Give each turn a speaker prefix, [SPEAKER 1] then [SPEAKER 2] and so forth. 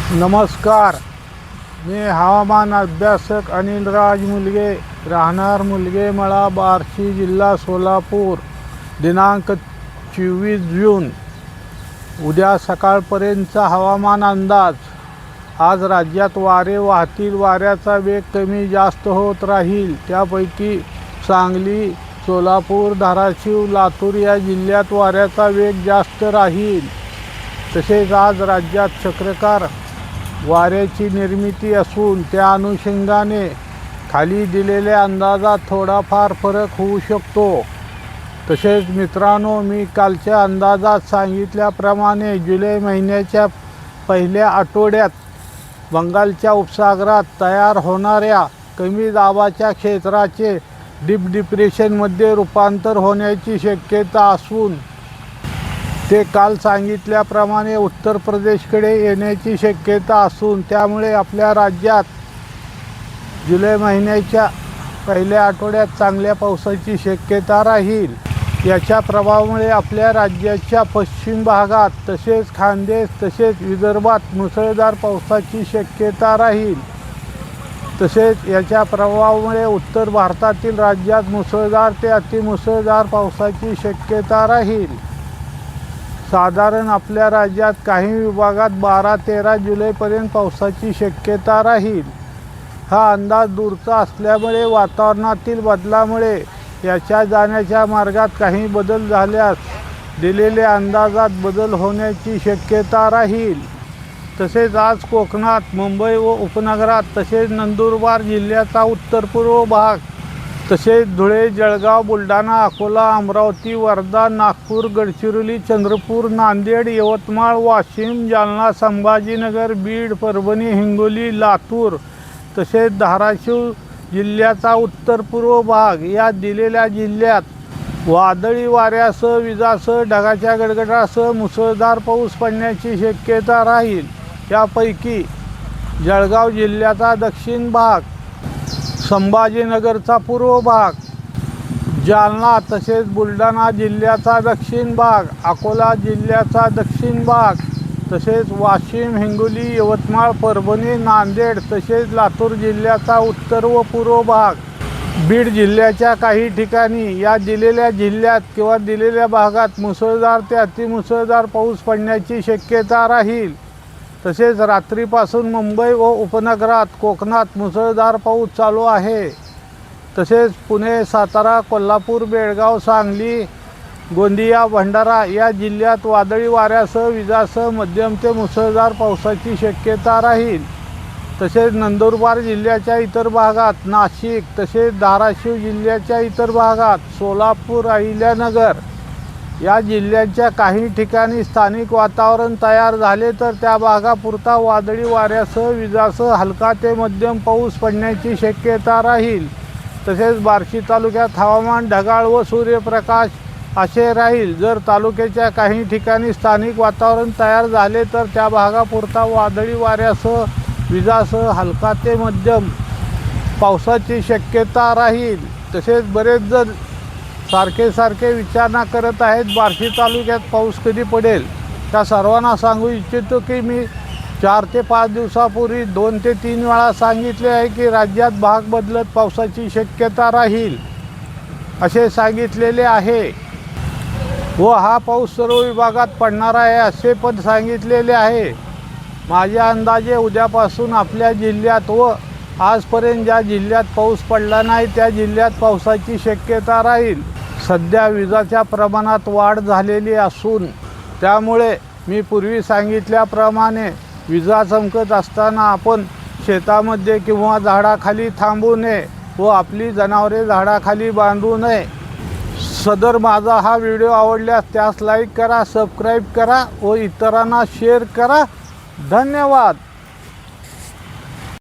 [SPEAKER 1] नमस्कार, मी हवामान अभ्यासक अनिलराज मुलगे, राहणार मुलगेमळा, बार्शी, जिल्हा सोलापूर. दिनांक 24 जून. उद्या सकाळपर्यंतचा हवामान अंदाज. आज राज्यात वारे वाहतील. वाऱ्याचा वेग कमी जास्त होत राहील. त्यापैकी सांगली, सोलापूर, धाराशिव, लातूर या जिल्ह्यात वाऱ्याचा वेग जास्त राहील. तसेच आज राज्यात चक्रकार वाऱ्याची निर्मिती असून त्या अनुषंगाने खाली दिलेल्या अंदाजात थोडाफार फरक होऊ शकतो. तसेच मित्रांनो, मी कालच्या अंदाजात सांगितल्याप्रमाणे जुलै महिन्याच्या पहिल्या आठवड्यात बंगालच्या उपसागरात तयार होणाऱ्या कमी दाबाच्या क्षेत्राचे डीप डिप्रेशनमध्ये रूपांतर होण्याची शक्यता असून ते काल सांगितल्याप्रमाणे उत्तर प्रदेशकडे येण्याची शक्यता असून त्यामुळे आपल्या राज्यात जुलै महिन्याच्या पहिल्या आठवड्यात चांगल्या पावसाची शक्यता राहील. याच्या प्रभावामुळे आपल्या राज्याच्या पश्चिम भागात तसेच खानदेश तसेच विदर्भात मुसळधार पावसाची शक्यता राहील. तसेच याच्या प्रभावामुळे उत्तर भारतातील राज्यात मुसळधार ते अतिमुसळधार पावसाची शक्यता राहील. साधारण आपल्या राज्यात काही विभागात 12-13 जुलैपर्यंत पावसाची शक्यता राहील. हा अंदाज दूरचा असल्यामुळे वातावरणातील बदलामुळे याच्या जाण्याच्या मार्गात काही बदल झाल्यास दिलेल्या अंदाजात बदल होण्याची शक्यता राहील. तसेच आज कोकणात, मुंबई व उपनगरात तसेच नंदुरबार जिल्ह्याचा उत्तर पूर्व भाग तसेच धुळे, जळगाव, बुलढाणा, अकोला, अमरावती, वर्धा, नागपूर, गडचिरोली, चंद्रपूर, नांदेड, यवतमाळ, वाशिम, जालना, संभाजीनगर, बीड, परभणी, हिंगोली, लातूर तसेच धाराशिव जिल्ह्याचा उत्तर पूर्व भाग या दिलेल्या जिल्ह्यात वादळी वाऱ्यासह, विजासह, ढगाच्या गडगडासह मुसळधार पाऊस पडण्याची शक्यता राहील. यापैकी जळगाव जिल्ह्याचा दक्षिण भाग, संभाजीनगरचा पूर्व भाग, जालना तसेच बुलढाणा जिल्ह्याचा दक्षिण भाग, अकोला जिल्ह्याचा दक्षिण भाग तसेच वाशिम, हिंगोली, यवतमाळ, परभणी, नांदेड तसेच लातूर जिल्ह्याचा उत्तर व पूर्व भाग, बीड जिल्ह्याच्या काही ठिकाणी या दिलेल्या जिल्ह्यात किंवा दिलेल्या भागात मुसळधार ते अतिमुसळधार पाऊस पडण्याची शक्यता राहील. तसेच रात्रीपासून मुंबई व उपनगरात, कोकणात मुसळधार पाऊस चालू आहे. तसेच पुणे, सातारा, कोल्हापूर, बेळगाव, सांगली, गोंदिया, भंडारा या जिल्ह्यात वादळी वाऱ्यासह, विजासह मध्यम ते मुसळधार पावसाची शक्यता राहील. तसेच नंदुरबार जिल्ह्याच्या इतर भागात, नाशिक तसेच धाराशिव जिल्ह्याच्या इतर भागात, सोलापूर, अहिल्यानगर या जिल्ह्यांच्या काही ठिकाणी स्थानिक वातावरण तयार झाले तर त्या भागापुरता वादळी वाऱ्यासह, विजासह हलका ते मध्यम पाऊस पडण्याची शक्यता राहील. तसेच बार्शी तालुक्यात हवामान ढगाळ व सूर्यप्रकाश असे राहील. जर तालुक्याच्या काही ठिकाणी स्थानिक वातावरण तयार झाले तर त्या भागापुरता वादळी वाऱ्यासह, विजासह हलका ते मध्यम पावसाची शक्यता राहील. तसेच बरेच जण सारखे विचारणा करत आहेत बार्शी तालुक्यात पाऊस कधी पडेल. त्या सर्वांना सांगू इच्छितो की मी 4 ते 5 दिवसापूर्वी 2 ते 3 वेळा सांगितले आहे की राज्यात भाग बदलत पावसाची शक्यता राहील असे सांगितलेले आहे व हा पाऊस सर्व विभागात पडणार आहे असे पण सांगितलेले आहे. माझ्या अंदाजे उद्यापासून आपल्या जिल्ह्यात व आजपर्यंत ज्या जिल्ह्यात पाऊस पडला नाही त्या जिल्ह्यात पावसाची शक्यता राहील. सध्या विजाच्या प्रमाणात वाढ झालेली असून त्यामुळे मी पूर्वी सांगितल्याप्रमाणे विजा चमकत असताना आपण शेतामध्ये किंवा झाडाखाली थांबू नये व आपली जनावरे झाडाखाली बांधू नये. सदर माझा हा व्हिडिओ आवडल्यास त्यास लाईक करा, सबस्क्राईब करा व इतरांना शेअर करा. धन्यवाद.